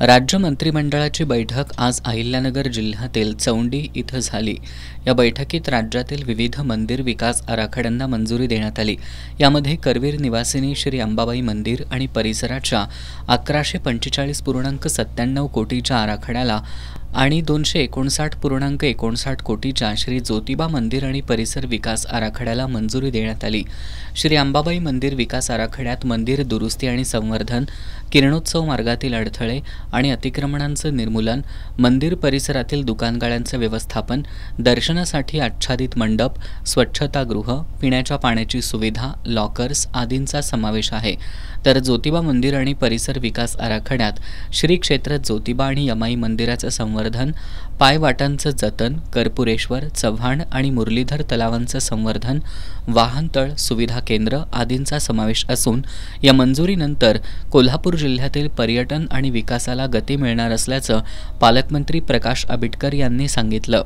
राज्य मंत्रिमंडळाची बैठक आज अहिल्यानगर जिल्ह्यातील चौंडी इथं झाली। या बैठकीत राज्यातील विविध मंदिर विकास आराखड्यांना मंजुरी देण्यात आली। यामध्ये करवीर निवासिनी श्री अंबाबाई मंदिर आणि परिसराच्या 1145.97 कोटीच्या आराखड्याला आणि 259.59 कोटीच्या श्री ज्योतिबा मंदिर आणि परिसर विकास आराखड्याला मंजुरी देण्यात आली। श्री अंबाबाई मंदिर विकास आराखड्यात मंदिर दुरुस्ती आणि संवर्धन, किरणोत्सव मार्गातील अडथळे आणि अतिक्रमणांचं निर्मूलन, मंदिर परिसरातील दुकानगाळ्यांचं व्यवस्थापन, दर्शनासाठी आच्छादित मंडप, स्वच्छतागृह, पिण्याच्या पाण्याची सुविधा, लॉकर्स आदींचा समावेश आहे। तर ज्योतिबा मंदिर आणि परिसर विकास आराखड्यात श्री क्षेत्र ज्योतिबा आणि यमाई मंदिराचं संवर्धन, पायवाटांचं जतन, कर्पुरेश्वर, चव्हाण आणि मुरलीधर तलावांचं संवर्धन, वाहनतळ, सुविधा केंद्र आदींचा समावेश असून या मंजुरीनंतर कोल्हापूर जिल्ह्यातील पर्यटन आणि विकासाला गती मिळणार असल्याचं पालकमंत्री प्रकाश आंबेडकर यांनी सांगितलं।